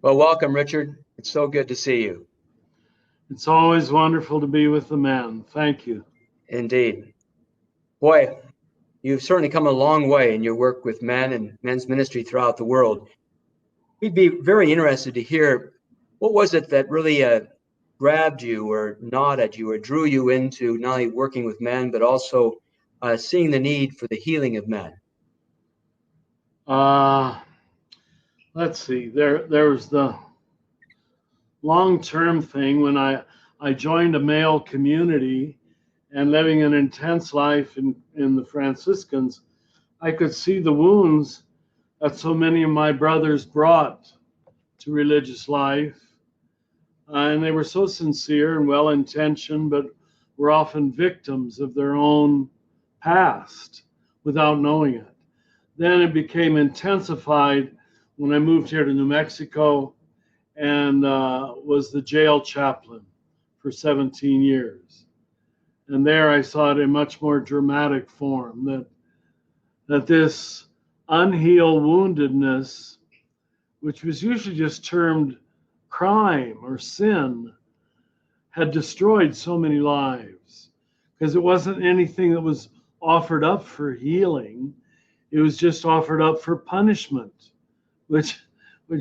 Well, welcome, Richard. It's so good to see you. It's always wonderful to be with the men. Thank you. Indeed. Boy, you've certainly come a long way in your work with men and men's ministry throughout the world. We'd be very interested to hear, what was it that really grabbed you or gnawed at you or drew you into not only working with men, but also seeing the need for the healing of men? Let's see. There was the long-term thing when I joined a male community and living an intense life in the Franciscans. I could see the wounds that so many of my brothers brought to religious life. And they were so sincere and well-intentioned, but were often victims of their own past without knowing it. Then it became intensified when I moved here to New Mexico and was the jail chaplain for 17 years. And there I saw it in much more dramatic form, that this unhealed woundedness, which was usually just termed crime or sin, had destroyed so many lives, because it wasn't anything that was offered up for healing. It was just offered up for punishment, which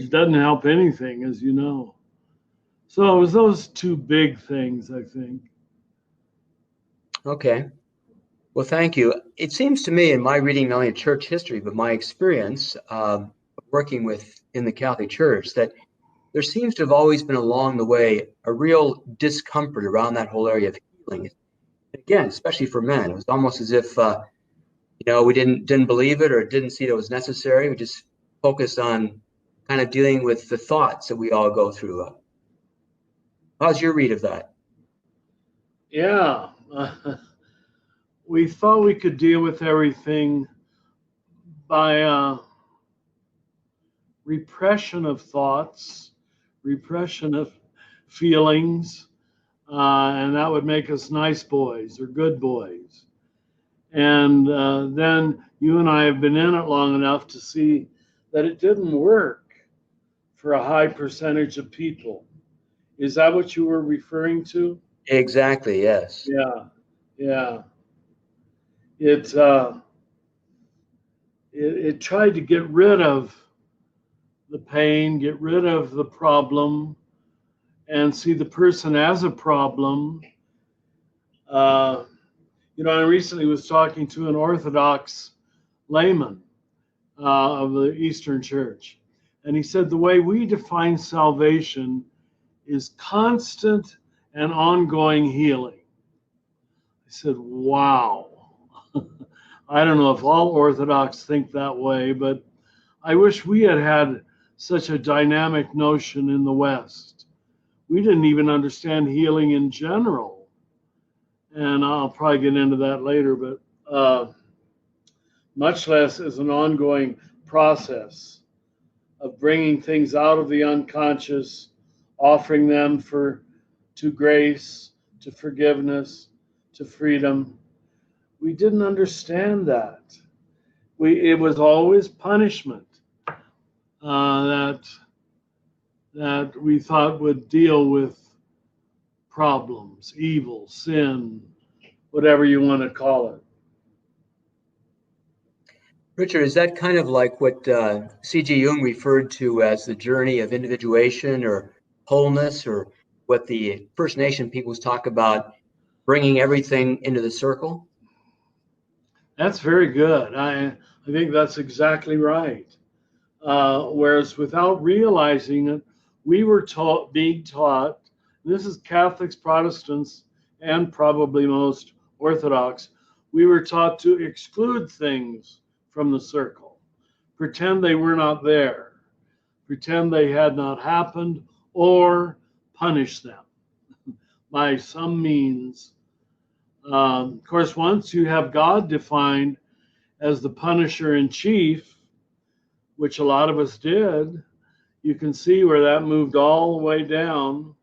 doesn't help anything, as you know. So it was those two big things, I think. Okay. Well, thank you. It seems to me, in my reading not only of church history, but my experience working in the Catholic Church, that there seems to have always been along the way a real discomfort around that whole area of healing. Again, especially for men, it was almost as if we didn't believe it or didn't see that it was necessary. We just focused on kind of dealing with the thoughts that we all go through. How's your read of that? Yeah. We thought we could deal with everything by repression of thoughts, repression of feelings, and that would make us nice boys or good boys. And then you and I have been in it long enough to see that it didn't work for a high percentage of people. Is that what you were referring to? Exactly, yes. Yeah. It tried to get rid of the pain, get rid of the problem, and see the person as a problem. I recently was talking to an Orthodox layman of the Eastern Church, and he said the way we define salvation is constant and ongoing healing. I said, wow. I don't know if all Orthodox think that way, but I wish we had such a dynamic notion in the West. We didn't even understand healing in general. And I'll probably get into that later, but much less as an ongoing process of bringing things out of the unconscious, offering them to grace, to forgiveness, to freedom. We didn't understand that. It was always punishment that we thought would deal with problems, evil, sin, whatever you want to call it. Richard, is that kind of like what C.G. Jung referred to as the journey of individuation or wholeness, or what the First Nation peoples talk about, bringing everything into the circle? That's very good. I think that's exactly right. Whereas without realizing it, we were being taught, this is Catholics, Protestants, and probably most Orthodox, we were taught to exclude things from the circle, pretend they were not there, pretend they had not happened, or punish them by some means. Of course, once you have God defined as the punisher in chief, which a lot of us did, you can see where that moved all the way down.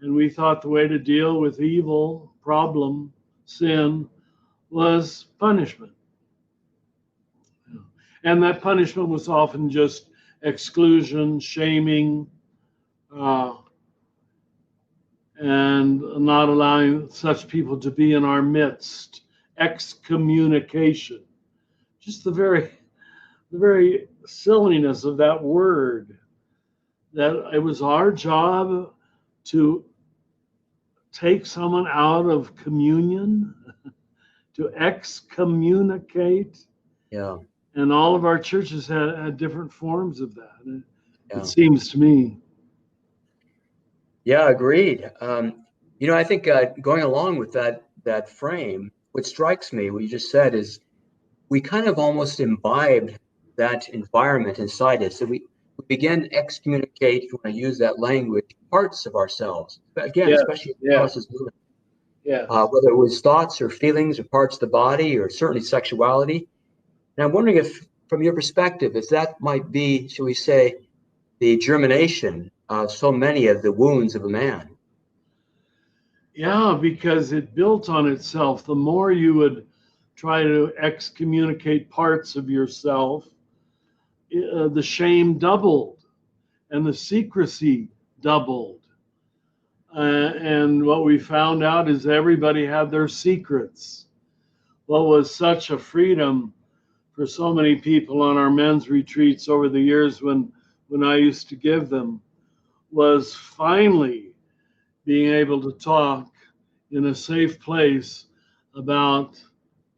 And we thought the way to deal with evil, problem, sin, was punishment. And that punishment was often just exclusion, shaming, uh, and not allowing such people to be in our midst. Excommunication. Just the very silliness of that word, that it was our job to take someone out of communion, to excommunicate. Yeah. And all of our churches had different forms of that. Yeah. It seems to me. Yeah, agreed. I think going along with that frame, what strikes me, what you just said, is we kind of almost imbibed that environment inside us. So we begin to excommunicate, if you want to use that language, parts of ourselves. But again, Yeah, especially in the yeah, process movement, yeah. whether it was thoughts or feelings or parts of the body or certainly sexuality. And I'm wondering if, from your perspective, if that might be, shall we say, the germination of so many of the wounds of a man. Yeah, because it built on itself. The more you would try to excommunicate parts of yourself, the shame doubled and the secrecy doubled. And what we found out is everybody had their secrets. What was such a freedom for so many people on our men's retreats over the years when I used to give them was finally being able to talk in a safe place about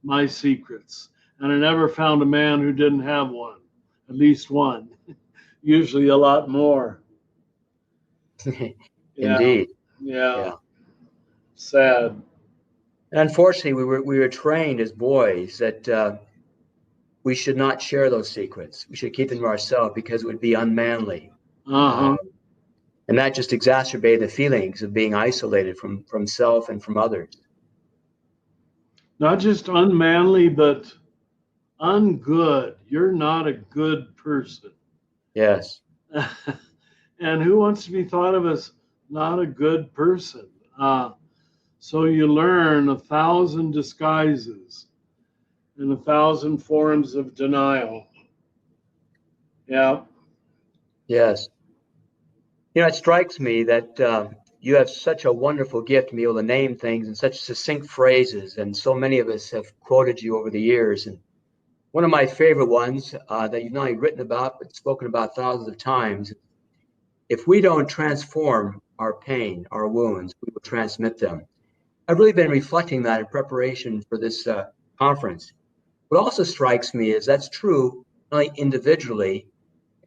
my secrets. And I never found a man who didn't have one, at least one, usually a lot more. Yeah, Indeed. yeah, Yeah. sad. And unfortunately, we were trained as boys that we should not share those secrets. We should keep them to ourselves because it would be unmanly. Uh-huh. Uh, and that just exacerbated the feelings of being isolated from self and from others. Not just unmanly, but ungood. You're not a good person. Yes. And who wants to be thought of as not a good person? So you learn 1,000 disguises and 1,000 forms of denial. Yeah. Yes. It strikes me that you have such a wonderful gift to be able to name things in such succinct phrases, and so many of us have quoted you over the years. And one of my favorite ones that you've not only written about but spoken about thousands of times: if we don't transform our pain, our wounds, we will transmit them. I've really been reflecting that in preparation for this conference. What also strikes me is that's true not only individually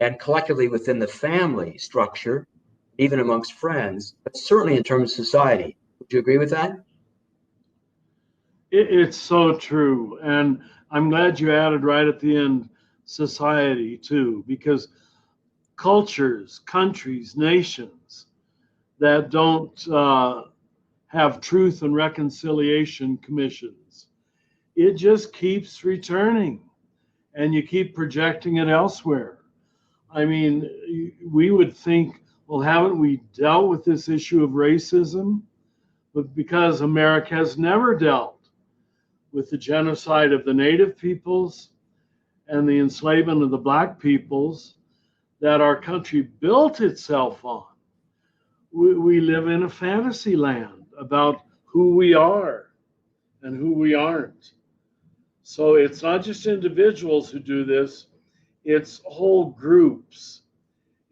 and collectively within the family structure, even amongst friends, but certainly in terms of society. Would you agree with that? It's so true. And I'm glad you added right at the end society too, because cultures, countries, nations that don't have truth and reconciliation commissions, it just keeps returning and you keep projecting it elsewhere. I mean, we would think, well, haven't we dealt with this issue of racism? But because America has never dealt with the genocide of the native peoples and the enslavement of the black peoples that our country built itself on. We live in a fantasy land about who we are and who we aren't. So it's not just individuals who do this, it's whole groups.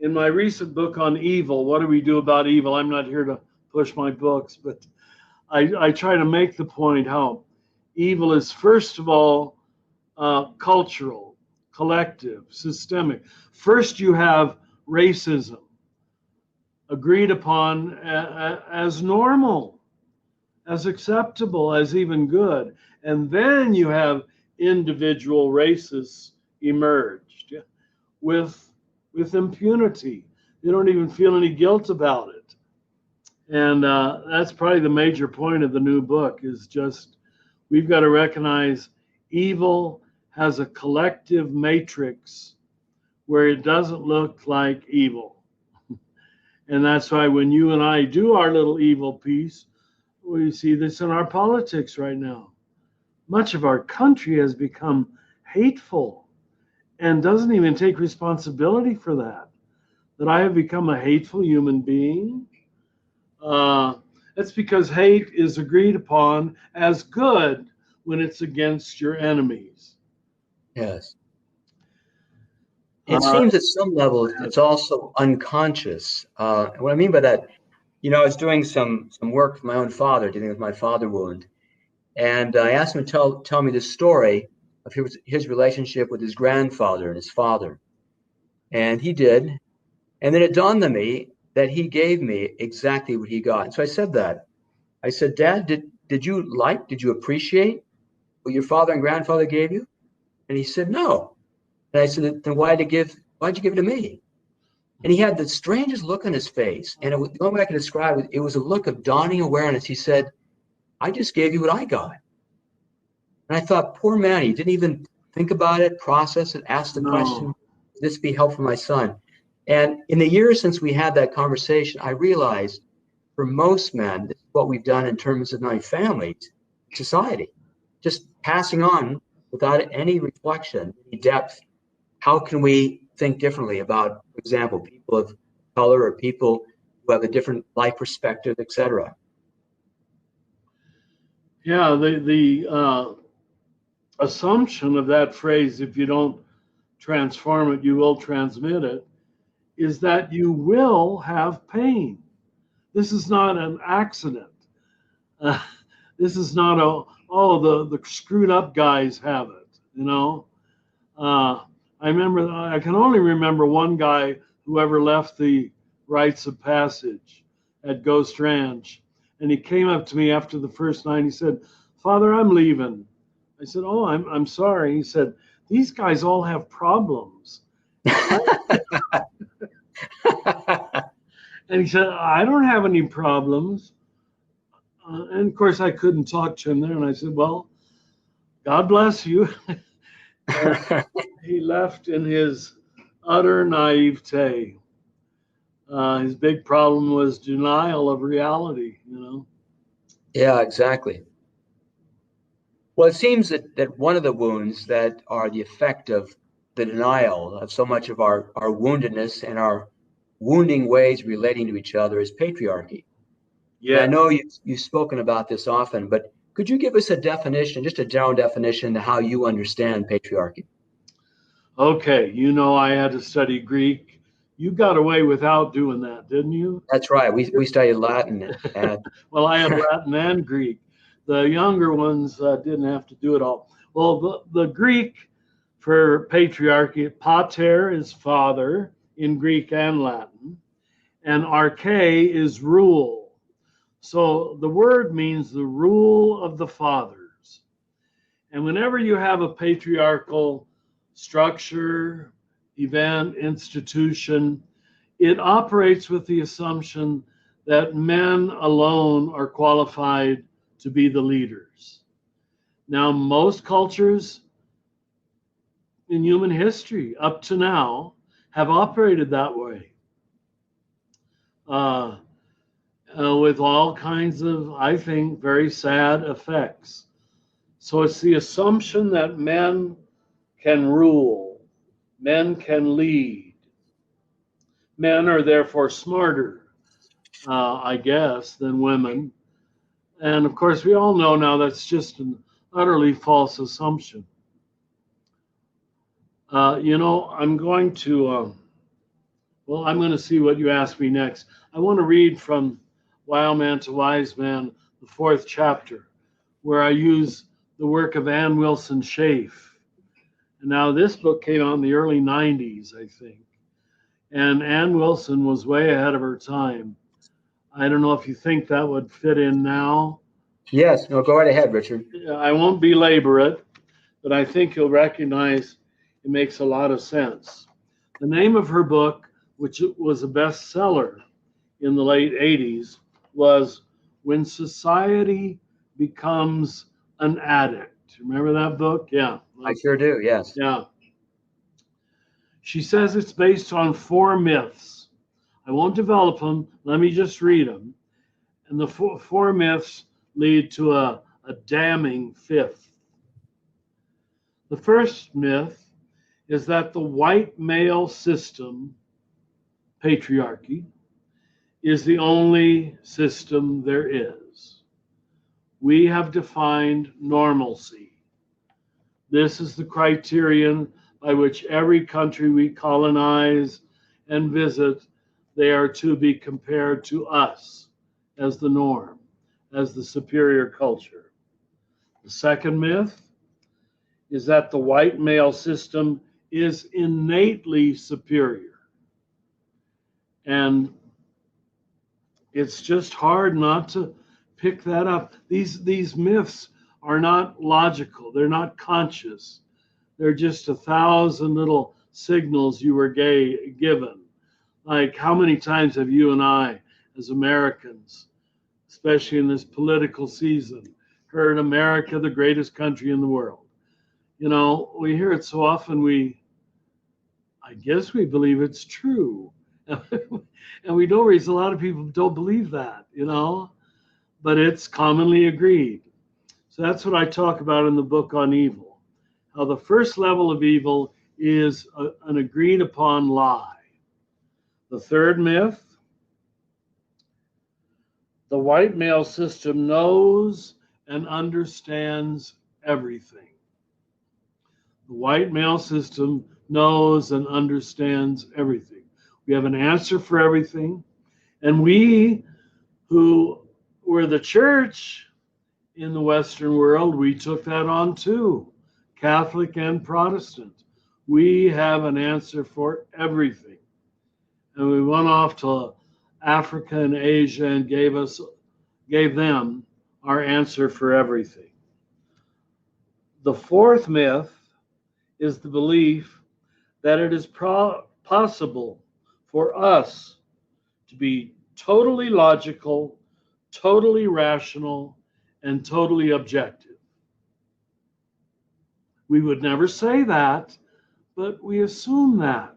In my recent book on evil, What Do We Do About Evil? I'm not here to push my books, but I try to make the point how evil is, first of all, cultural, collective, systemic. First, you have racism, agreed upon as normal, as acceptable, as even good. And then you have individual racists emerged with, with impunity. They don't even feel any guilt about it. And that's probably the major point of the new book is just we've got to recognize evil has a collective matrix where it doesn't look like evil. And that's why when you and I do our little evil piece, we see this in our politics right now. Much of our country has become hateful and doesn't even take responsibility for that. that I have become a hateful human being? That's because hate is agreed upon as good when it's against your enemies. Yes. It Uh, seems at some level it's also unconscious. What I mean by that, I was doing some work with my own father, dealing with my father wound, and I asked him to tell me the story of his relationship with his grandfather and his father, and he did. And then it dawned on me that he gave me exactly what he got. And so I said that. I said, Dad, did you appreciate what your father and grandfather gave you? And he said, no. And I said, then why'd you give it to me? And he had the strangest look on his face. And the only way I can describe it, it was a look of dawning awareness. He said, I just gave you what I got. And I thought, poor man, he didn't even think about it, process it, ask the question, no, would this be helpful for my son? And in the years since we had that conversation, I realized for most men, this is what we've done in terms of my families, society, just passing on without any reflection, any depth. How can we think differently about, for example, people of color or people who have a different life perspective, etc.? yeah, the assumption of that phrase, if you don't transform it, you will transmit it, is that you will have pain. This is not an accident. Uh, this is not the screwed up guys have it, you know. I can only remember one guy who ever left the rites of passage at Ghost Ranch. And he came up to me after the first night. He said, Father, I'm leaving. I said, oh, I'm sorry. He said, these guys all have problems. And he said, I don't have any problems. And of course, I couldn't talk to him there. And I said, well, God bless you. He left in his utter naivete. His big problem was denial of reality, you know. Yeah, exactly. Well, it seems that one of the wounds that are the effect of the denial of so much of our woundedness and our wounding ways relating to each other is patriarchy. And I Yeah. know you've spoken about this often, but could you give us a definition, just a general definition to how you understand patriarchy? Okay. You know, I had to study Greek. You got away without doing that, didn't you? That's right. We studied Latin and Well, I had Latin and Greek. The younger ones didn't have to do it all. Well, the Greek for patriarchy, pater is father in Greek and Latin, and arche is rule. So the word means the rule of the fathers. And whenever you have a patriarchal structure, event, institution, it operates with the assumption that men alone are qualified to be the leaders. Now, most cultures in human history up to now have operated that way, uh, with all kinds of, I think, very sad effects. So it's the assumption that men can rule, men can lead, men are therefore smarter, I guess, than women. And of course, we all know now that's just an utterly false assumption. I'm going to, I'm going to see what you ask me next. I want to read from Wild Man to Wise Man, the 4th chapter, where I use the work of Ann Wilson Schaef. And now this book came out in the early 90s, I think. And Ann Wilson was way ahead of her time. I don't know if you think that would fit in now. yes, no, go right ahead, Richard. I won't belabor it, but I think you'll recognize it makes a lot of sense. The name of her book, which was a bestseller in the late 80s, was When Society Becomes an Addict. Remember that book? Yeah. I sure do, yes. Yeah. She says it's based on 4 myths. I won't develop them. Let me just read them. And the four myths lead to a damning 5th. The first myth is that the white male system patriarchy, is the only system there is. We have defined normalcy. This is the criterion by which every country we colonize and visit, they are to be compared to us as the norm, as the superior culture. The second myth is that the white male system is innately superior. And it's just hard not to pick that up. These myths are not logical. They're not conscious. They're just 1,000 little signals you were given. Like, how many times have you and I, as Americans, especially in this political season, heard America the greatest country in the world? You know, we hear it so often, I guess we believe it's true. And we don't realize a lot of people don't believe that, you know, but it's commonly agreed. So that's what I talk about in the book on evil. How the first level of evil is an agreed upon lie. The third myth, the white male system knows and understands everything. The white male system knows and understands everything. We have an answer for everything. And we who were the church in the Western world, we took that on too, Catholic and Protestant. We have an answer for everything. And we went off to Africa and Asia and gave them our answer for everything. The fourth myth is the belief that it is possible for us to be totally logical, totally rational, and totally objective. We would never say that, but we assume that.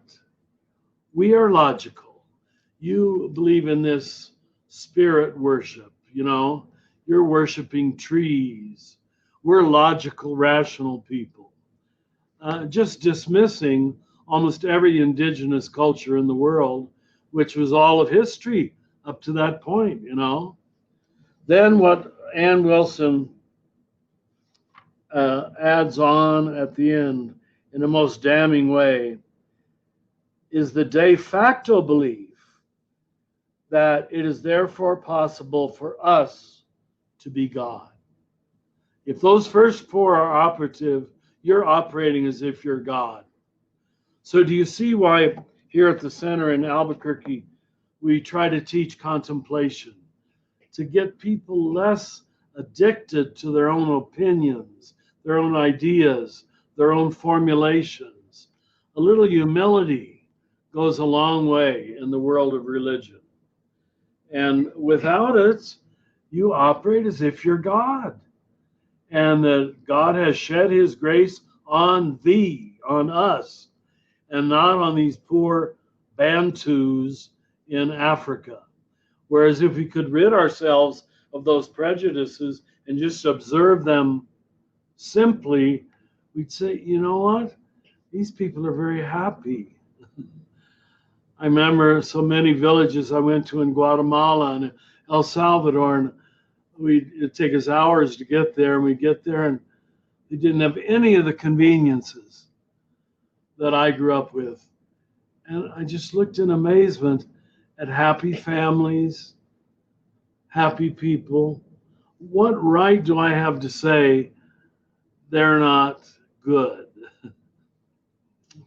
We are logical. You believe in this spirit worship, you know, you're worshiping trees. We're logical, rational people. Just dismissing almost every indigenous culture in the world, which was all of history up to that point, you know. Then what Ann Wilson adds on at the end in the most damning way is the de facto belief that it is therefore possible for us to be God. If those first four are operative, you're operating as if you're God. So do you see why here at the center in Albuquerque, we try to teach contemplation, to get people less addicted to their own opinions, their own ideas, their own formulations. A little humility goes a long way in the world of religion. And without it, you operate as if you're God. And that God has shed his grace on thee, on us, and not on these poor Bantus in Africa. Whereas if we could rid ourselves of those prejudices and just observe them simply, we'd say, you know what? These people are very happy. I remember so many villages I went to in Guatemala and El Salvador, and it'd take us hours to get there, and we'd get there and they didn't have any of the conveniences that I grew up with. And I just looked in amazement at happy families, happy people. What right do I have to say they're not good?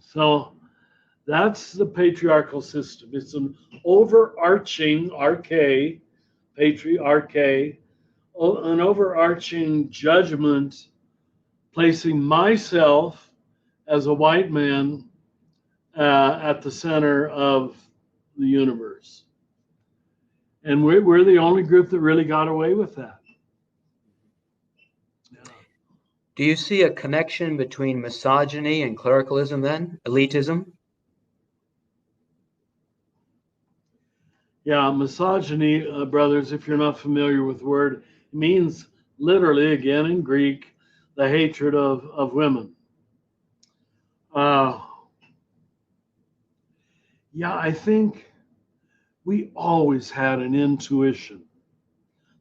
So that's the patriarchal system. It's an overarching patriarchy, an overarching judgment placing myself as a white man at the center of the universe. And we're the only group that really got away with that. Yeah. Do you see a connection between misogyny and clericalism then? Elitism? Yeah, misogyny, brothers, if you're not familiar with the word, it means literally, again in Greek, the hatred of women. Yeah, I think we always had an intuition.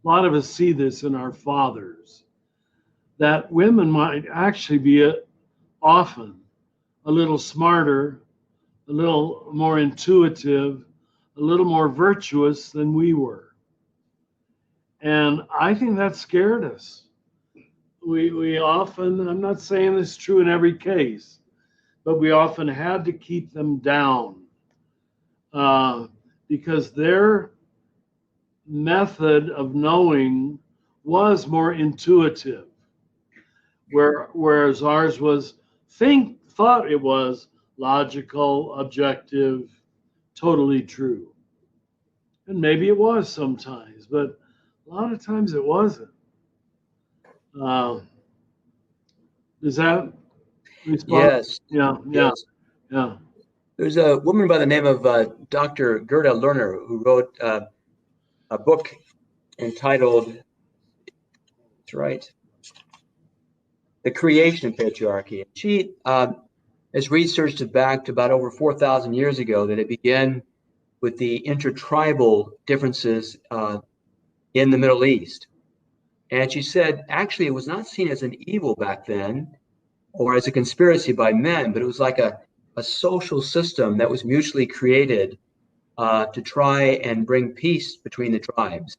A lot of us see this in our fathers, that women might actually be often a little smarter, a little more intuitive, a little more virtuous than we were. And I think that scared us. We often, I'm not saying this is true in every case, but we often had to keep them down because their method of knowing was more intuitive, whereas ours was thought it was logical, objective, totally true. And maybe it was sometimes, but a lot of times it wasn't. Does that respond? Yes, Yeah, yeah, yes. yeah. There's a woman by the name of Dr. Gerda Lerner who wrote a book entitled, that's right, The Creation of Patriarchy. She has researched it back to about over 4,000 years ago, that it began with the intertribal differences in the Middle East. And she said, actually, it was not seen as an evil back then or as a conspiracy by men, but it was like a social system that was mutually created to try and bring peace between the tribes.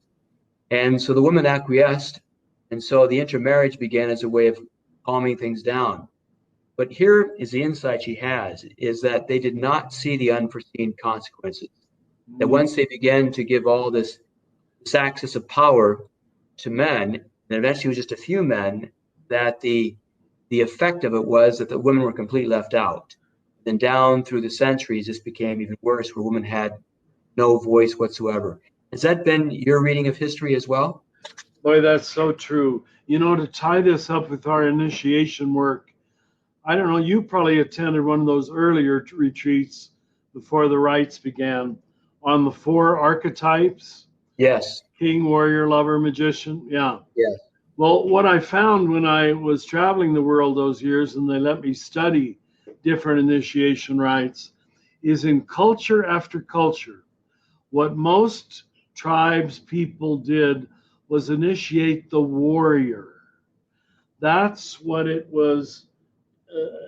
And so the women acquiesced. And so the intermarriage began as a way of calming things down. But here is the insight she has, is that they did not see the unforeseen consequences. That once they began to give all this access of power to men, and eventually it was just a few men, that the effect of it was that the women were completely left out. And down through the centuries, this became even worse, where women had no voice whatsoever. Has that been your reading of history as well? Boy, that's so true. You know, to tie this up with our initiation work, I don't know, you probably attended one of those earlier retreats before the rites began on the 4 archetypes: Yes. king, warrior, lover, magician. Yeah. Yes. Well, what I found when I was traveling the world those years and they let me study different initiation rites is in culture after culture, what most tribes people did was initiate the warrior. That's what it was.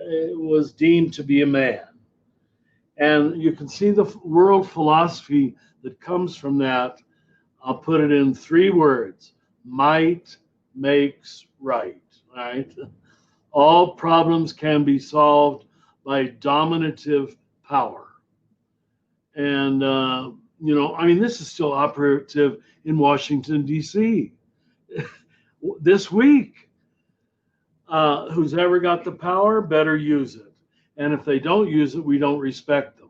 It was deemed to be a man. And you can see the world philosophy that comes from that. I'll put it in 3 words: might makes right. Right? All problems can be solved by dominative power. And, you know, I mean, this is still operative in Washington, D.C. this week. Who's ever got the power better use it. And if they don't use it, we don't respect them.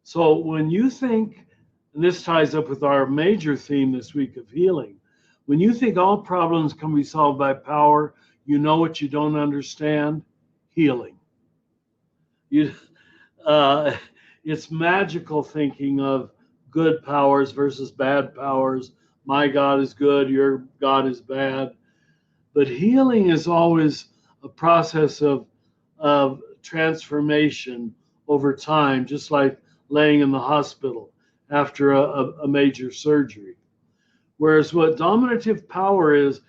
So when you think, and this ties up with our major theme this week of healing, when you think all problems can be solved by power, you know what you don't understand? Healing. It's magical thinking of good powers versus bad powers. My God is good, your God is bad. But healing is always a process of transformation over time, just like laying in the hospital after a major surgery. Whereas what dominative power is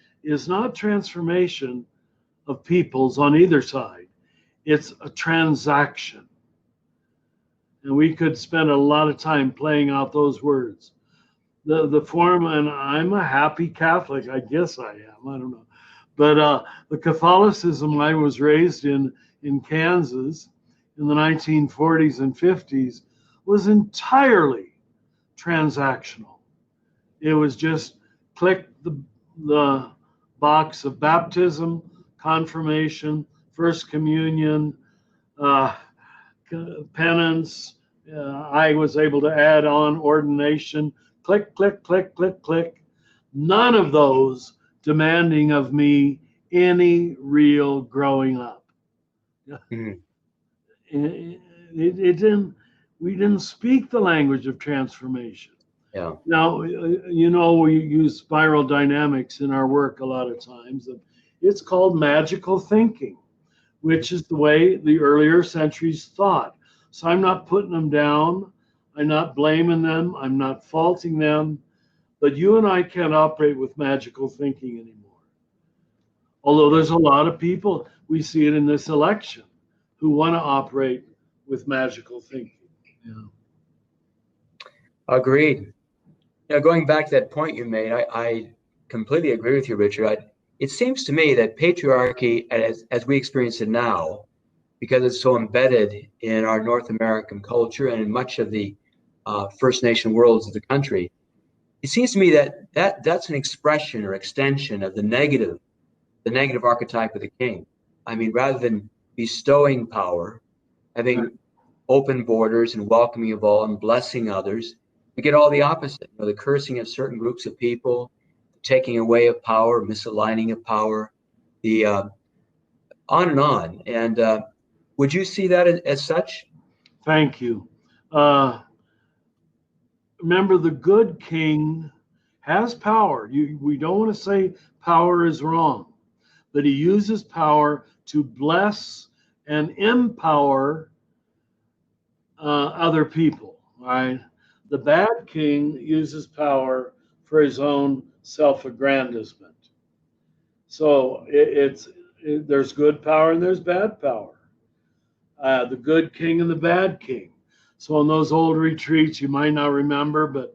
not transformation of peoples on either side. It's a transaction. And we could spend a lot of time playing out those words. The form, and I'm a happy Catholic, I guess I am, I don't know. But the Catholicism I was raised in Kansas in the 1940s and 50s was entirely transactional. It was just click the box of baptism, confirmation, first communion, uh, penance. I was able to add on ordination. Click, click, click, click, click. None of those demanding of me any real growing up. Mm-hmm. It didn't. We didn't speak the language of transformation. Yeah. Now, you know, we use spiral dynamics in our work a lot of times. It's called magical thinking, which is the way the earlier centuries thought. So I'm not putting them down. I'm not blaming them. I'm not faulting them. But you and I can't operate with magical thinking anymore. Although there's a lot of people, we see it in this election, who want to operate with magical thinking. Yeah. Agreed. Going back to that point you made, I completely agree with you, Richard. It seems to me that patriarchy, as we experience it now, because it's so embedded in our North American culture and in much of the First Nation worlds of the country, it seems to me that's an expression or extension of the negative archetype of the king. I mean, rather than bestowing power, having open borders and welcoming of all and blessing others, we get all the opposite. The cursing of certain groups of people, the taking away of power, misaligning of power, the on and on. And would you see that as such? Thank you. Remember, the good king has power. We don't want to say power is wrong, but he uses power to bless and empower other people, right? The bad king uses power for his own self-aggrandizement. So there's good power and there's bad power. The good king and the bad king. So in those old retreats, you might not remember, but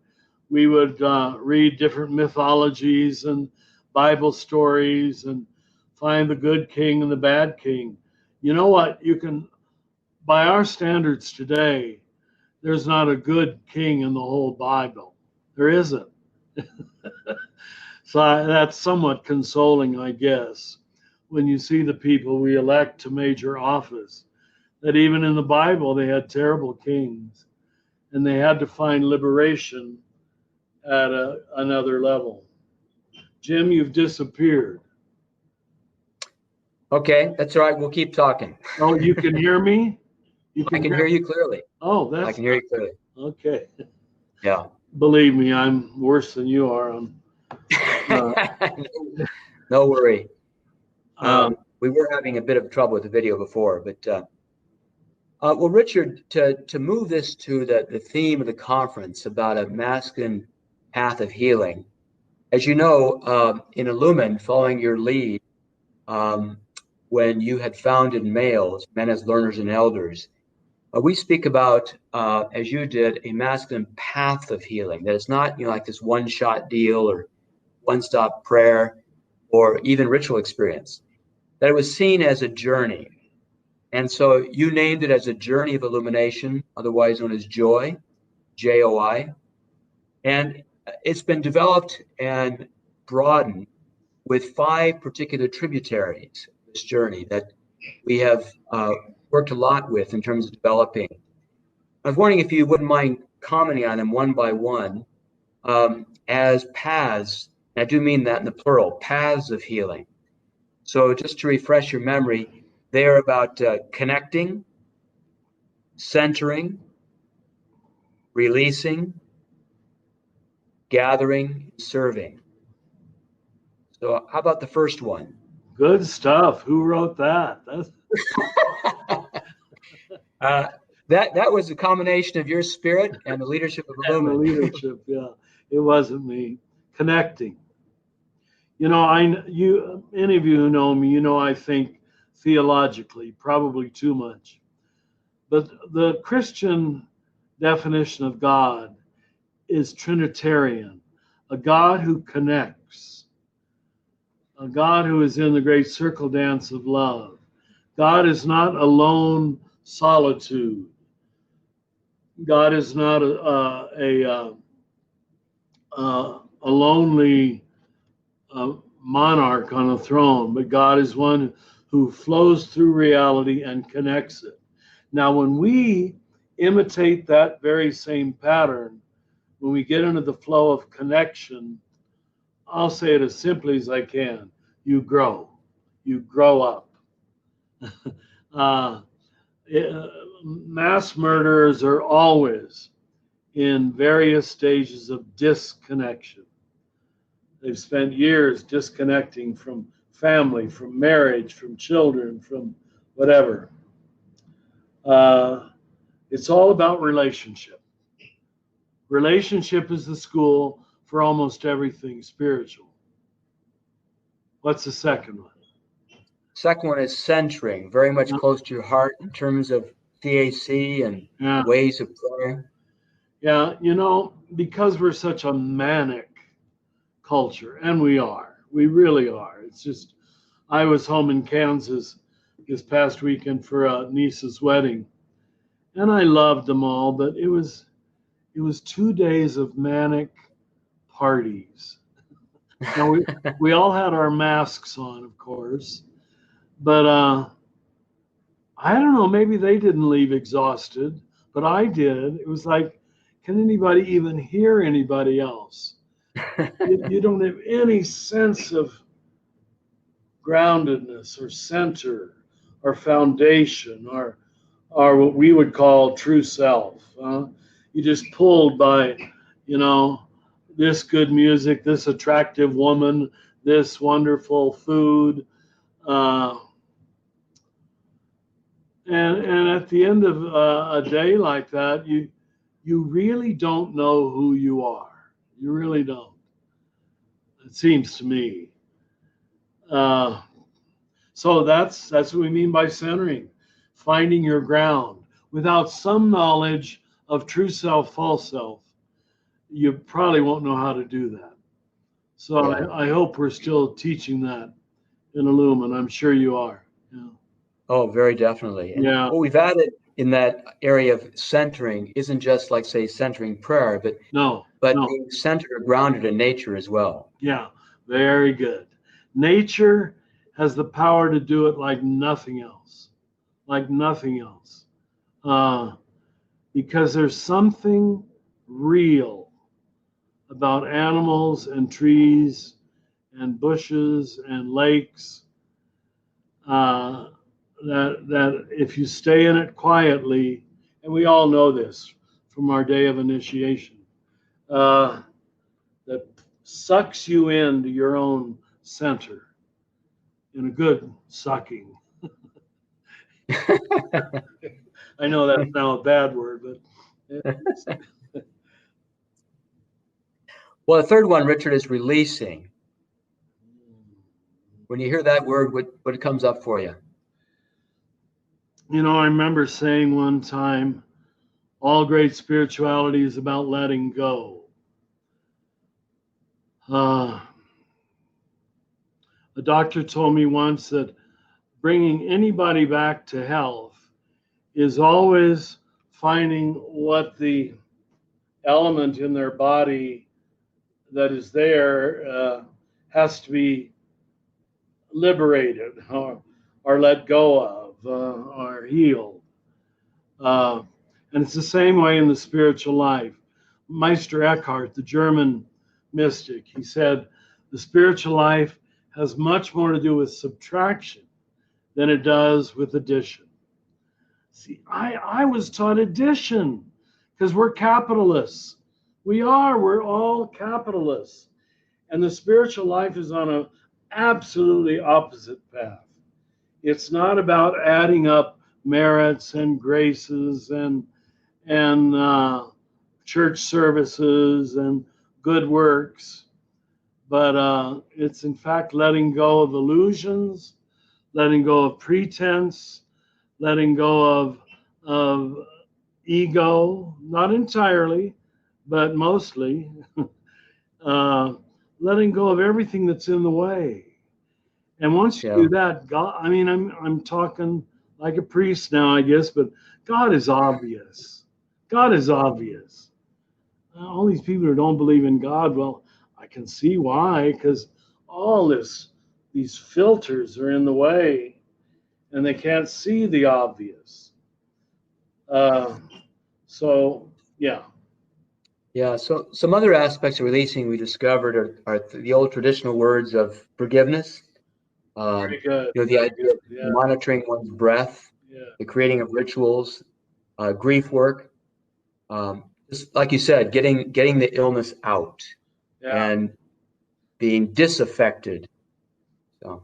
we would read different mythologies and Bible stories and find the good king and the bad king. You know what? You can, by our standards today, there's not a good king in the whole Bible. There isn't. So that's somewhat consoling, I guess, when you see the people we elect to major office, that even in the Bible they had terrible kings and they had to find liberation at another level. Jim, you've disappeared. Okay, that's all right. We'll keep talking. Oh, you can hear me? I can hear you clearly. Oh, I can hear you clearly. Okay. Yeah. Believe me, I'm worse than you are. No worry. We were having a bit of trouble with the video before, but well, Richard, to move this to the theme of the conference about a masculine path of healing, as you know, in Illuman, following your lead, when you had founded males, men as learners and elders, we speak about, as you did, a masculine path of healing. That it's not, like this one-shot deal or one-stop prayer or even ritual experience. That it was seen as a journey. And so you named it as a journey of illumination, otherwise known as joy, J-O-I. And it's been developed and broadened with 5 particular tributaries of this journey that we have worked a lot with in terms of developing. I was wondering if you wouldn't mind commenting on them one by one as paths. And I do mean that in the plural, paths of healing. So just to refresh your memory, they are about connecting, centering, releasing, gathering, serving. So how about the first one? Good stuff. Who wrote that? That was a combination of your spirit and the leadership of Illuman. The leadership, yeah. It wasn't me. Connecting. Any of you who know me, I think theologically, probably too much. But the Christian definition of God is Trinitarian, a God who connects, a God who is in the great circle dance of love. God is not alone solitude. God is not a lonely monarch on a throne, but God is one who flows through reality and connects it. Now, when we imitate that very same pattern, when we get into the flow of connection, I'll say it as simply as I can. You grow up. Mass murderers are always in various stages of disconnection. They've spent years disconnecting from family, from marriage, from children, from whatever. It's all about relationship. Relationship is the school for almost everything spiritual. What's the second one? Second one is centering, very much close to your heart in terms of CAC and ways of prayer. Yeah, because we're such a manic culture, and we really are. It's just, I was home in Kansas this past weekend for a niece's wedding, and I loved them all, but it was 2 days of manic parties. Now we all had our masks on, of course, but I don't know, maybe they didn't leave exhausted, but I did. It was like, can anybody even hear anybody else? You don't have any sense of groundedness or center or foundation or what we would call true self. You just pulled by, this good music, this attractive woman, this wonderful food. And at the end of a day like that, you really don't know who you are. You really don't. It seems to me. So that's what we mean by centering, finding your ground. Without some knowledge of true self, false self, you probably won't know how to do that. So yeah. I hope we're still teaching that in Illuman. I'm sure you are. Yeah. Oh, very definitely. And yeah. what we've added in that area of centering isn't just like, say, centering prayer, but being centered or grounded in nature as well. Yeah, very good. Nature has the power to do it like nothing else, because there's something real about animals and trees and bushes and lakes that if you stay in it quietly, and we all know this from our day of initiation, that sucks you into your own center in a good sucking. I know that's now a bad word, but well, the third one, Richard, is releasing. When you hear that word, what comes up for you? I remember saying one time, all great spirituality is about letting go. A doctor told me once that bringing anybody back to health is always finding what the element in their body that is there has to be liberated or let go of or healed. And it's the same way in the spiritual life. Meister Eckhart, the German mystic, he said, the spiritual life has much more to do with subtraction than it does with addition. See, I was taught addition because we're capitalists. We're all capitalists. And the spiritual life is on an absolutely opposite path. It's not about adding up merits and graces and church services and good works, but it's in fact letting go of illusions, letting go of pretense, letting go of ego, not entirely, but mostly, letting go of everything that's in the way. And once you do that, God, I mean, I'm talking like a priest now, I guess, but God is obvious. God is obvious. All these people who don't believe in God, well, I can see why, because all these filters are in the way, and they can't see the obvious. So, yeah. Yeah, so some other aspects of releasing we discovered are the old traditional words of forgiveness. Very good. The idea of monitoring one's breath, the creating of rituals, grief work. Just like you said, getting the illness out and being disaffected. So,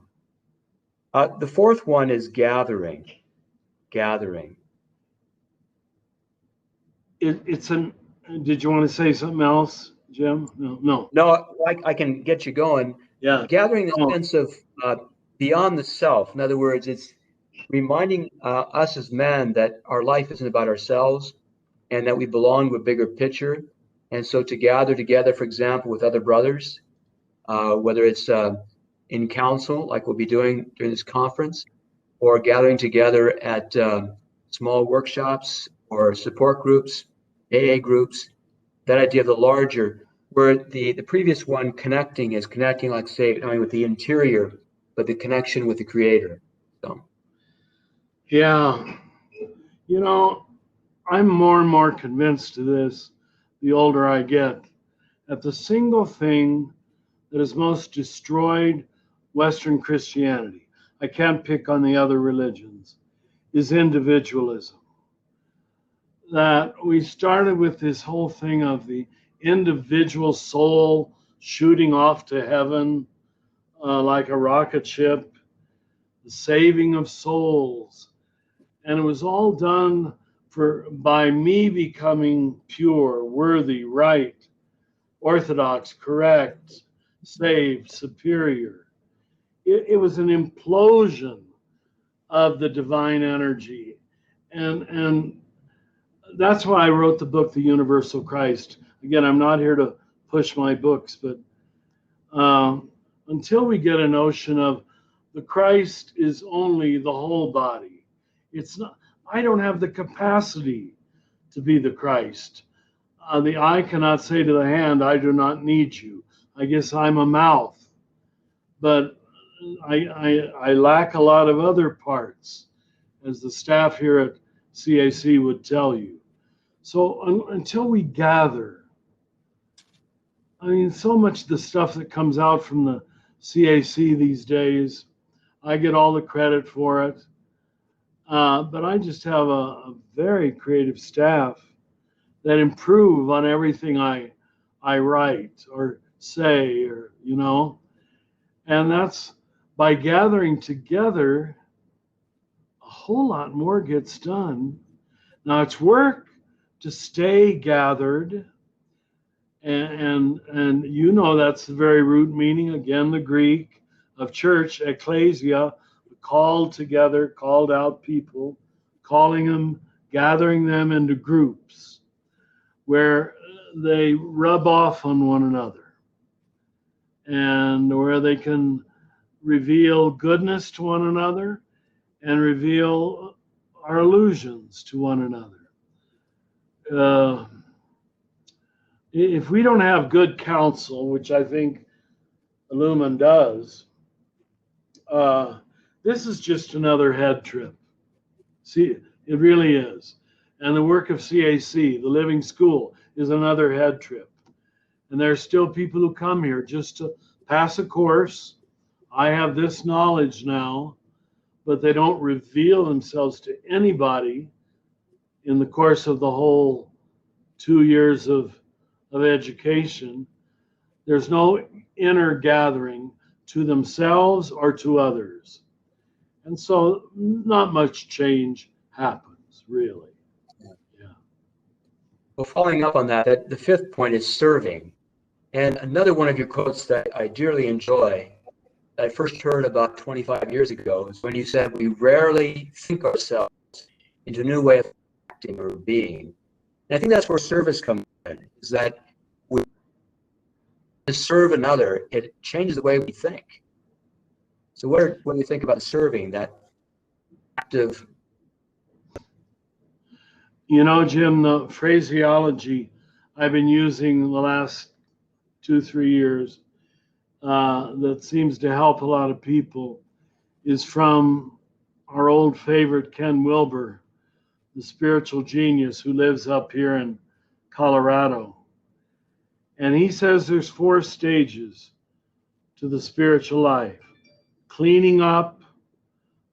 the fourth one is gathering. It's an Did you want to say something else, Jim? No, no. No, I can get you going. Yeah. Gathering the Oh, sense of beyond the self. In other words, it's reminding us as men that our life isn't about ourselves and that we belong to a bigger picture. And so to gather together, for example, with other brothers, whether it's in council, like we'll be doing during this conference, or gathering together at small workshops or support groups, AA groups, that idea of the larger, where the previous one connecting is connecting, like say, not only with the interior, but the connection with the creator. So yeah. You know, I'm more and more convinced of this the older I get, that the single thing that has most destroyed Western Christianity, I can't pick on the other religions, is individualism. That we started with this whole thing of the individual soul shooting off to heaven like a rocket ship, the saving of souls. And it was all done by me becoming pure, worthy, right, orthodox, correct, saved, superior. It was an implosion of the divine energy. And that's why I wrote the book, The Universal Christ. Again, I'm not here to push my books, but until we get a notion of the Christ is only the whole body, it's not. I don't have the capacity to be the Christ. The eye cannot say to the hand, I do not need you. I guess I'm a mouth, but I lack a lot of other parts, as the staff here at CAC would tell you. So until we gather, I mean, so much of the stuff that comes out from the CAC these days, I get all the credit for it. But I just have a very creative staff that improve on everything I write or say, or and that's by gathering together. A whole lot more gets done. Now it's work to stay gathered, and that's the very root meaning, again, the Greek of church, ecclesia, called together, called out people, calling them, gathering them into groups where they rub off on one another and where they can reveal goodness to one another and reveal our illusions to one another. If we don't have good counsel, which I think Illuman does, this is just another head trip. See, it really is. And the work of CAC, the Living School, is another head trip. And there are still people who come here just to pass a course. I have this knowledge now, but they don't reveal themselves to anybody in the course of the whole 2 years of education. There's no inner gathering to themselves or to others. And so not much change happens, really. Yeah. well, following up on that the fifth point is serving. And another one of your quotes that I dearly enjoy, that I first heard about 25 years ago, is when you said, we rarely think ourselves into a new way of acting or being. And I think that's where service comes in, is that we to serve another, it changes the way we think. So what do you think about serving, that active? Jim, the phraseology I've been using the last 2-3 years that seems to help a lot of people is from our old favorite Ken Wilber, the spiritual genius who lives up here in Colorado. And he says there's 4 stages to the spiritual life. Cleaning up.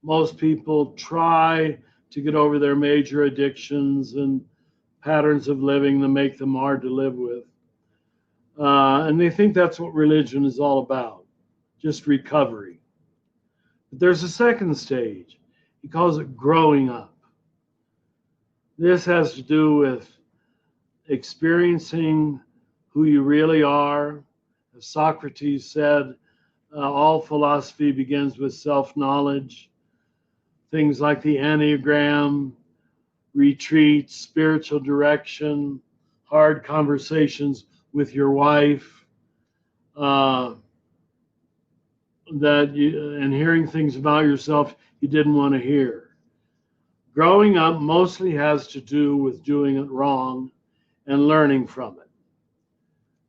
Most people try to get over their major addictions and patterns of living that make them hard to live with. And they think that's what religion is all about, just recovery. But there's a second stage. He calls it growing up. This has to do with experiencing who you really are. As Socrates said, all philosophy begins with self-knowledge. Things like the Enneagram, retreats, spiritual direction, hard conversations with your wife, and hearing things about yourself you didn't want to hear. Growing up mostly has to do with doing it wrong and learning from it.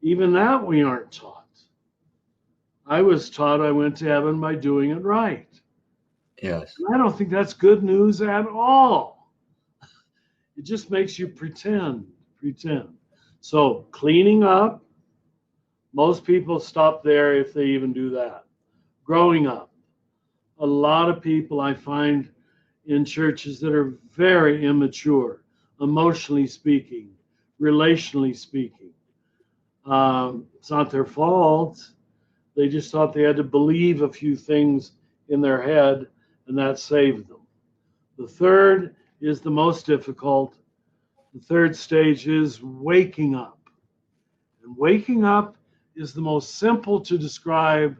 Even that we aren't taught. I was taught I went to heaven by doing it right. Yes. And I don't think that's good news at all. It just makes you pretend. So cleaning up, most people stop there if they even do that. Growing up, a lot of people I find in churches that are very immature, emotionally speaking, relationally speaking. It's not their fault. They just thought they had to believe a few things in their head, and that saved them. The third is the most difficult. The third stage is waking up. And waking up is the most simple to describe,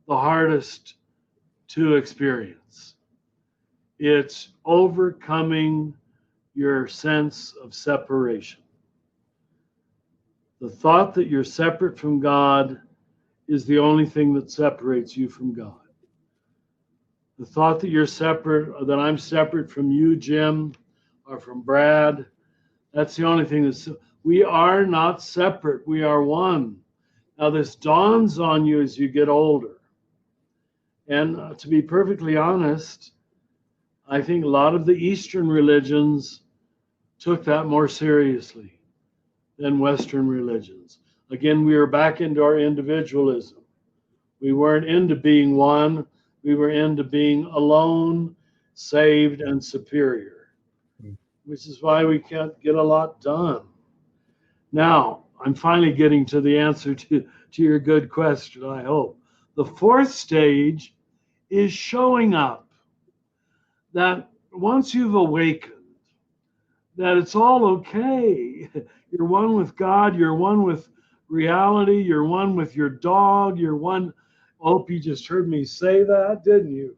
the hardest to experience. It's overcoming your sense of separation. The thought that you're separate from God is the only thing that separates you from God. The thought that you're separate, or that I'm separate from you, Jim, or from Brad, that's the only thing that's, we are not separate, we are one. Now this dawns on you as you get older. And to be perfectly honest, I think a lot of the Eastern religions took that more seriously than Western religions. Again, we were back into our individualism. We weren't into being one. We were into being alone, saved, and superior, which is why we can't get a lot done. Now, I'm finally getting to the answer to your good question, I hope. The fourth stage is showing up. That once you've awakened, that it's all okay. You're one with God, you're one with reality, you're one with your dog, you're one. Hope you just heard me say that, didn't you?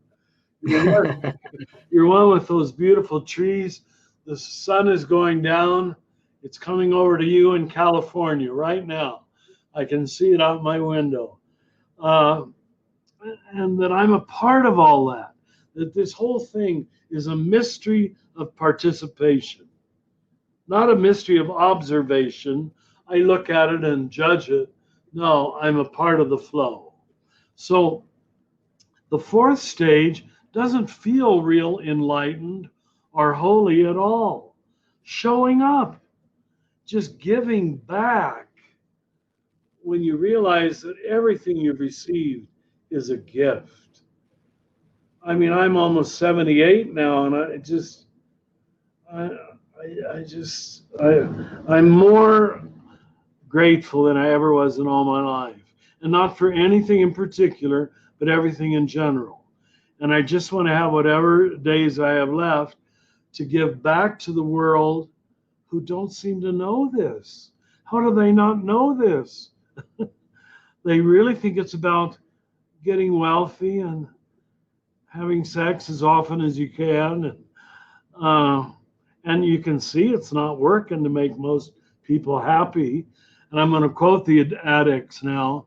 You're one with those beautiful trees. The sun is going down. It's coming over to you in California right now. I can see it out my window. And that I'm a part of all that. That this whole thing is a mystery of participation, not a mystery of observation. I look at it and judge it. No, I'm a part of the flow. So the fourth stage doesn't feel real enlightened or holy at all. Showing up, just giving back when you realize that everything you've received is a gift. I mean, I'm almost 78 now, and I'm more grateful than I ever was in all my life. And not for anything in particular, but everything in general. And I just want to have whatever days I have left to give back to the world who don't seem to know this. How do they not know this? They really think it's about getting wealthy and having sex as often as you can. And you can see it's not working to make most people happy. And I'm going to quote the addicts now.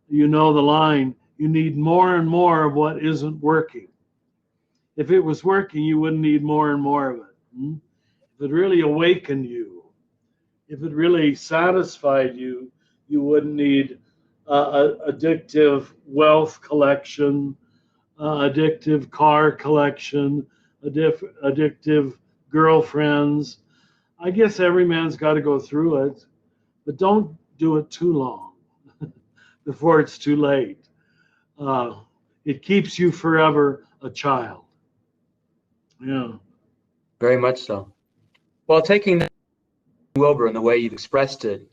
You know the line, you need more and more of what isn't working. If it was working, you wouldn't need more and more of it. If it really awakened you, if it really satisfied you, you wouldn't need addictive wealth collection, addictive car collection, addictive girlfriends. I guess every man's got to go through it, but don't do it too long before it's too late. It keeps you forever a child. Yeah. Very much so. Well, taking that, Wilbur, in the way you've expressed it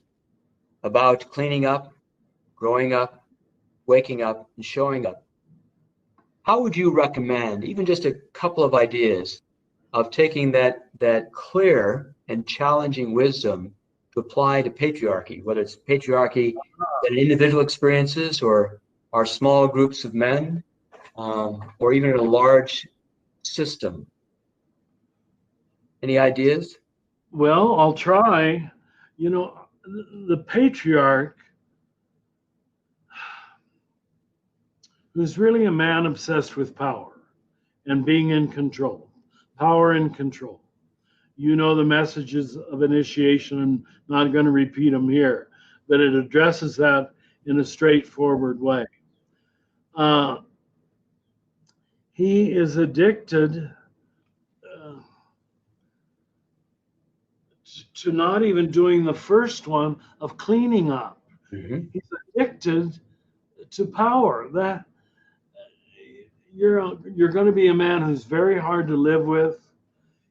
about cleaning up, growing up, waking up, and showing up, how would you recommend, even just a couple of ideas, of taking that clear and challenging wisdom to apply to patriarchy, whether it's patriarchy that individual experiences or our small groups of men, or even in a large system. Any ideas? Well, I'll try. You know, the patriarch, who's really a man obsessed with power and being in control, power and control. You know the messages of initiation. I'm not going to repeat them here, but it addresses that in a straightforward way. He is addicted to not even doing the first one of cleaning up. Mm-hmm. He's addicted to power. That you're going to be a man who's very hard to live with.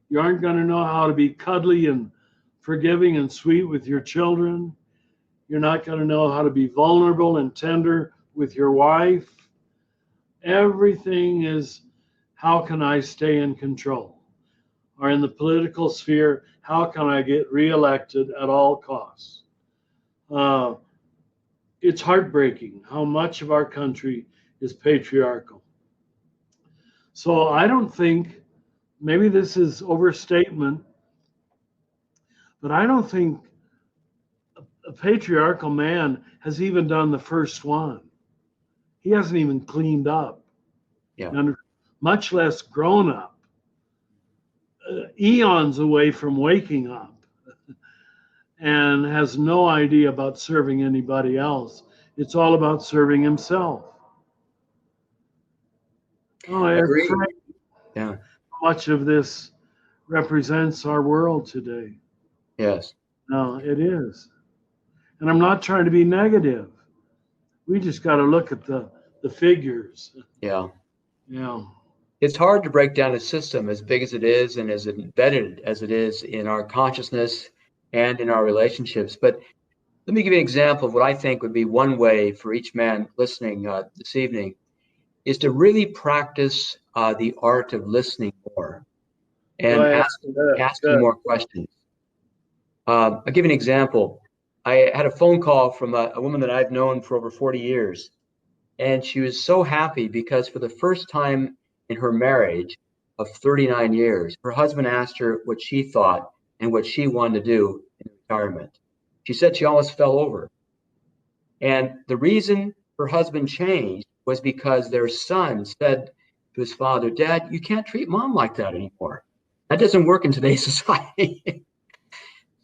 You aren't going to know how to be cuddly and forgiving and sweet with your children. You're not going to know how to be vulnerable and tender with your wife. Everything is, how can I stay in control? Or in the political sphere, how can I get reelected at all costs? It's heartbreaking how much of our country is patriarchal. So I don't think, maybe this is overstatement, but I don't think a patriarchal man has even done the first one. He hasn't even cleaned up, and much less grown up. Eons away from waking up, and has no idea about serving anybody else. It's all about serving himself. Oh, I agree. Yeah. Much of this represents our world today. Yes. No, it is. And I'm not trying to be negative. We just got to look at the figures. Yeah. Yeah. It's hard to break down a system as big as it is and as embedded as it is in our consciousness and in our relationships. But let me give you an example of what I think would be one way for each man listening this evening is to really practice the art of listening more and asking more questions. I'll give you an example. I had a phone call from a woman that I've known for over 40 years, and she was so happy because for the first time in her marriage of 39 years, her husband asked her what she thought and what she wanted to do in retirement. She said she almost fell over. And the reason her husband changed was because their son said to his father, "Dad, you can't treat mom like that anymore. That doesn't work in today's society."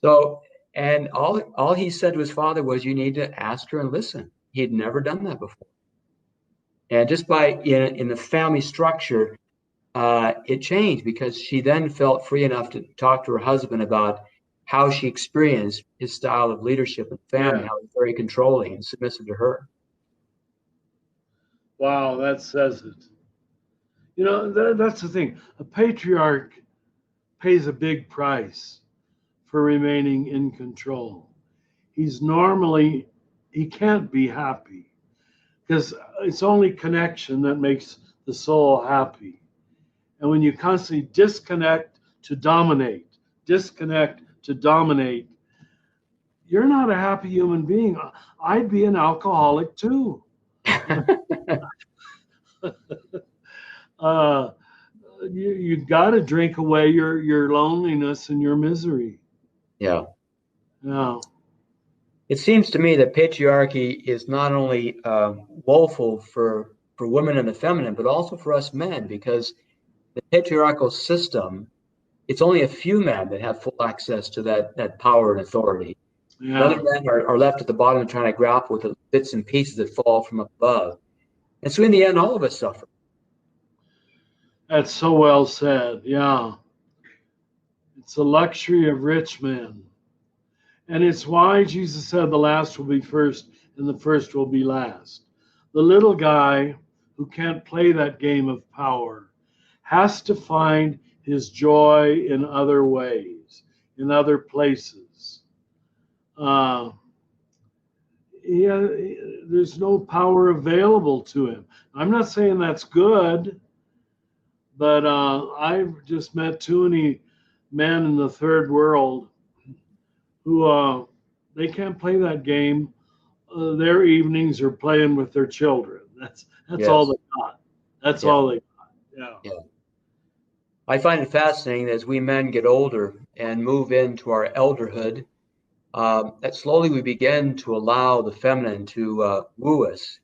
So, and all he said to his father was, "You need to ask her and listen." He'd never done that before. And just by in the family structure, it changed because she then felt free enough to talk to her husband about how she experienced his style of leadership in the family, how he was very controlling and submissive to her. Wow, that says it. You know, that's the thing. A patriarch pays a big price for remaining in control. He can't be happy because it's only connection that makes the soul happy. And when you constantly disconnect to dominate, you're not a happy human being. I'd be an alcoholic too. You got to drink away your loneliness and your misery. Yeah. Yeah. It seems to me that patriarchy is not only woeful for women and the feminine, but also for us men, because the patriarchal system, it's only a few men that have full access to that power and authority. Yeah. Other men are left at the bottom trying to grapple with the bits and pieces that fall from above. And so in the end, all of us suffer. That's so well said. Yeah. It's the luxury of rich men. And it's why Jesus said the last will be first and the first will be last. The little guy who can't play that game of power has to find his joy in other ways, in other places. There's no power available to him. I'm not saying that's good, but I've just met too many men in the third world who they can't play that game. Their evenings are playing with their children. That's all Yes. they got. That's Yeah. all they got. Yeah. Yeah. I find it fascinating that as we men get older and move into our elderhood, that slowly we begin to allow the feminine to woo us,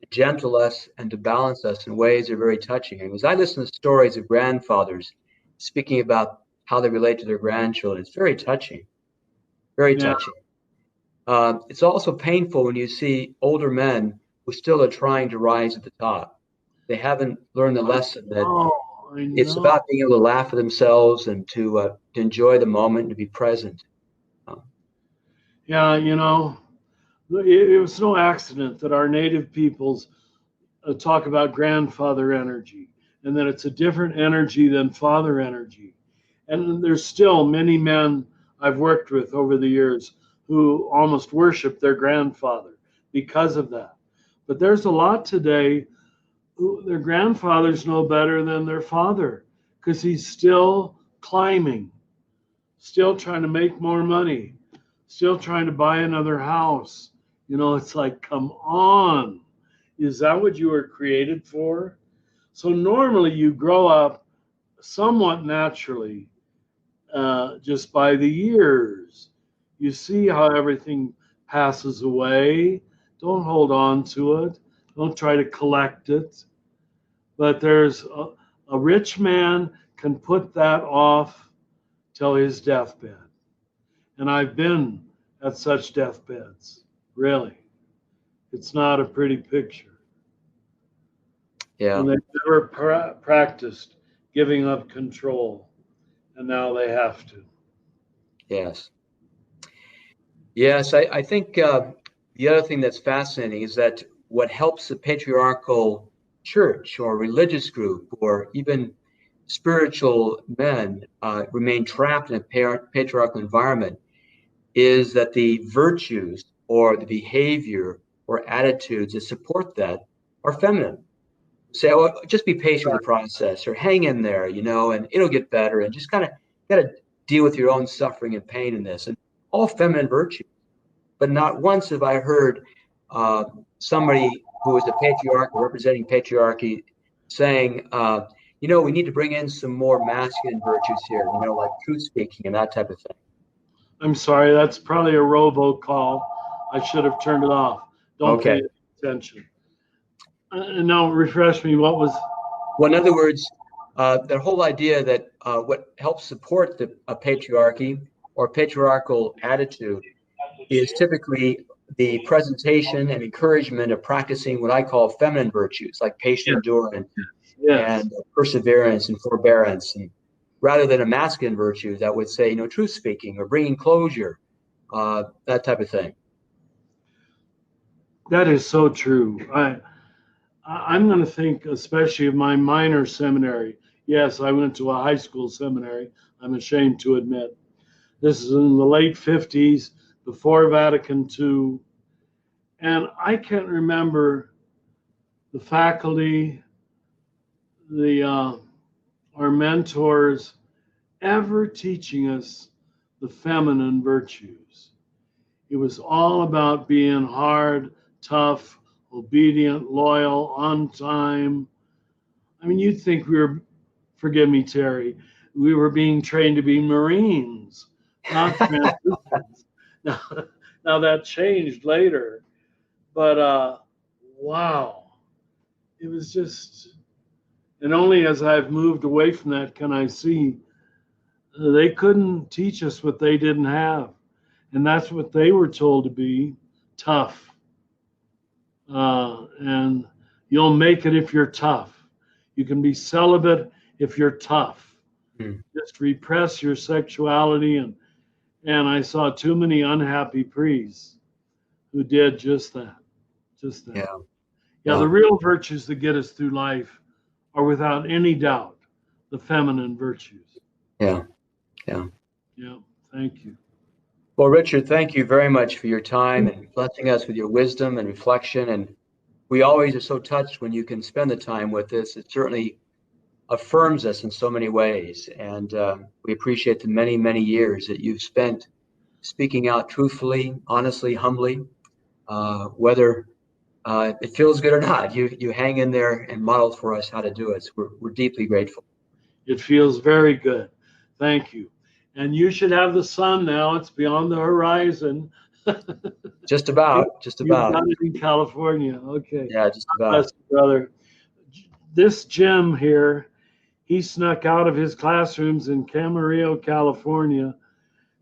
to gentle us, and to balance us in ways that are very touching. And as I listen to stories of grandfathers speaking about how they relate to their grandchildren, it's very touching, very Yeah. touching. It's also painful when you see older men who still are trying to rise at the top. They haven't learned the lesson that I it's know. about being able to laugh at themselves and to enjoy the moment and to be present. Um, Yeah, it was no accident that our native peoples talk about grandfather energy, and that it's a different energy than father energy. And there's still many men I've worked with over the years who almost worship their grandfather because of that. But there's a lot today who their grandfathers know better than their father because he's still climbing, still trying to make more money, still trying to buy another house. It's like, come on. Is that what you were created for? So normally you grow up somewhat naturally, just by the years. You see how everything passes away. Don't hold on to it. Don't try to collect it. But there's a rich man can put that off till his deathbed. And I've been at such deathbeds, really. It's not a pretty picture. yeah, And they've never practiced giving up control, and now they have to. yes. Yes, I think the other thing that's fascinating is that what helps the patriarchal church or religious group or even spiritual men remain trapped in a patriarchal environment is that the virtues or the behavior or attitudes that support that are feminine. Say, oh, just be patient with the process or hang in there, and it'll get better and just kind of got to deal with your own suffering and pain in this and all feminine virtues. But not once have I heard somebody who is a patriarch or representing patriarchy saying, we need to bring in some more masculine virtues here, like truth speaking and that type of thing. I'm sorry, that's probably a robocall. I should have turned it off. Don't Okay. pay attention. Now, refresh me. What was? Well, in other words, the whole idea that what helps support the patriarchy or patriarchal attitude is typically the presentation and encouragement of practicing what I call feminine virtues, like patient Yes, endurance yes. and perseverance and forbearance, and rather than a masculine virtue that would say, truth speaking or bringing closure, that type of thing. That is so true. I'm going to think, especially of my minor seminary. Yes, I went to a high school seminary. I'm ashamed to admit. This is in the late 50s, before Vatican II. And I can't remember the faculty, our mentors ever teaching us the feminine virtues. It was all about being hard, tough, obedient, loyal, on time. I mean, you'd think we were, forgive me, Terry, we were being trained to be Marines, not Franciscans. now, now that changed later, but wow, it was just, and only as I've moved away from that can I see they couldn't teach us what they didn't have. And that's what they were told to be, tough. And you'll make it if you're tough. You can be celibate if you're tough. Mm. Just repress your sexuality. And I saw too many unhappy priests who did just that. Just that. Yeah. Yeah, the real virtues that get us through life are without any doubt the feminine virtues. Yeah. Yeah. Yeah. Thank you. Well, Richard, thank you very much for your time and blessing us with your wisdom and reflection. And we always are so touched when you can spend the time with us. It certainly affirms us in so many ways. And we appreciate the many, many years that you've spent speaking out truthfully, honestly, humbly, whether it feels good or not. You hang in there and model for us how to do it. So we're deeply grateful. It feels very good. Thank you. And you should have the sun now. It's beyond the horizon. Just about, just You've about. got it in California. Okay. Yeah, just God about. bless you, brother. This Jim here, he snuck out of his classrooms in Camarillo, California,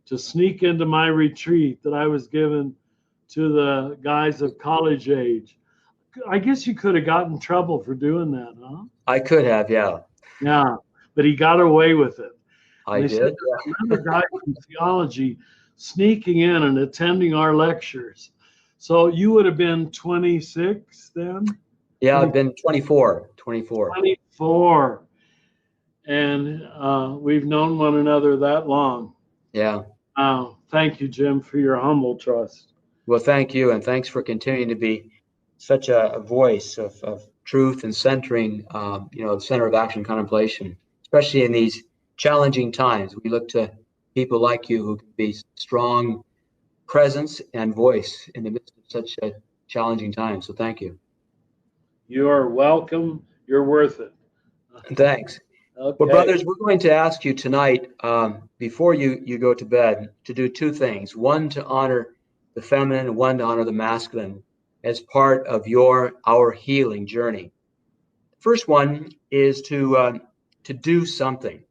to sneak into my retreat that I was given to the guys of college age. I guess you could have gotten in trouble for doing that, huh? I could have, yeah. Yeah, but he got away with it. And I they said, did. there's another guy from theology sneaking in and attending our lectures. So you would have been 26 then? Yeah, I've been 24. 24. And we've known one another that long. Yeah. Thank you, Jim, for your humble trust. Well, thank you, and thanks for continuing to be such a voice of truth and centering, the center of action contemplation, especially in these challenging times. We look to people like you who can be strong presence and voice in the midst of such a challenging time. So thank you. You are welcome. You're worth it. Thanks. Okay. Well, brothers, we're going to ask you tonight, before you go to bed, to do two things. One, to honor the feminine, and one, to honor the masculine as part of our healing journey. The first one is to do something.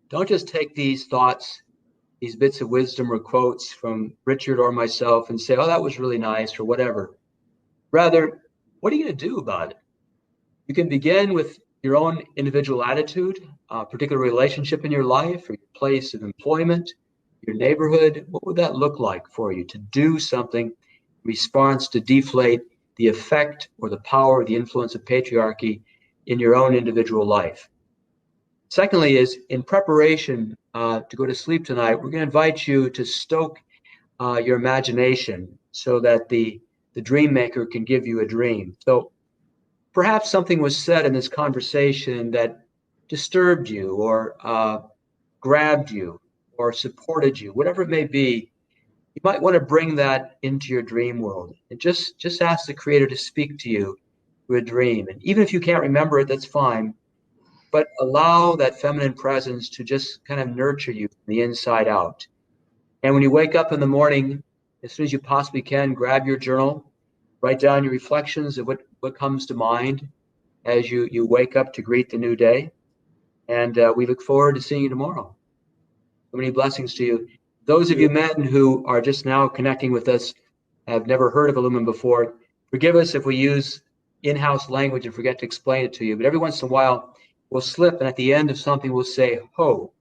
Don't just take these thoughts, these bits of wisdom or quotes from Richard or myself and say, oh, that was really nice or whatever. Rather, what are you going to do about it? You can begin with your own individual attitude, a particular relationship in your life or your place of employment, your neighborhood. What would that look like for you to do something in response to deflate the effect or the power, the influence of patriarchy in your own individual life? Secondly, is in preparation to go to sleep tonight, we're going to invite you to stoke your imagination so that the dream maker can give you a dream. So perhaps something was said in this conversation that disturbed you or grabbed you or supported you, whatever it may be. You might want to bring that into your dream world and just ask the creator to speak to you through a dream. And even if you can't remember it, that's fine. But allow that feminine presence to just kind of nurture you from the inside out. And when you wake up in the morning, as soon as you possibly can, grab your journal, write down your reflections of what comes to mind as you wake up to greet the new day. And we look forward to seeing you tomorrow. So many blessings to you. Those of you men who are just now connecting with us, have never heard of Illuman before, forgive us if we use in-house language and forget to explain it to you. But every once in a while, we'll slip, and at the end of something, we'll say ho.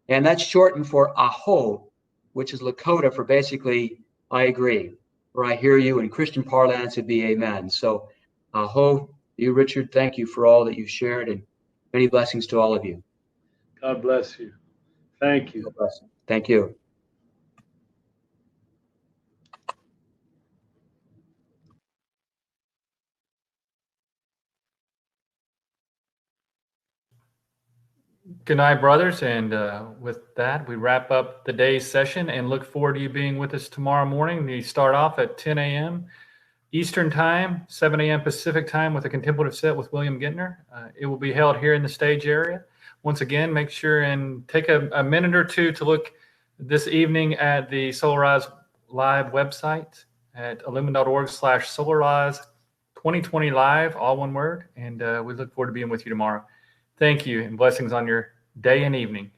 And that's shortened for aho, which is Lakota for basically I agree, or I hear you. In Christian parlance, it'd be amen. So aho, you, Richard, thank you for all that you shared, and many blessings to all of you. God bless you. Thank you. Thank you. Good night, brothers. And with that, we wrap up the day's session and look forward to you being with us tomorrow morning. We start off at 10 a.m. Eastern Time, 7 a.m. Pacific Time with a contemplative set with William Gintner. It will be held here in the stage area. Once again, make sure and take a minute or two to look this evening at the Soularize Live website at illumin.org/Soularize 2020 Live, all one word. And we look forward to being with you tomorrow. Thank you, and blessings on your day and evening.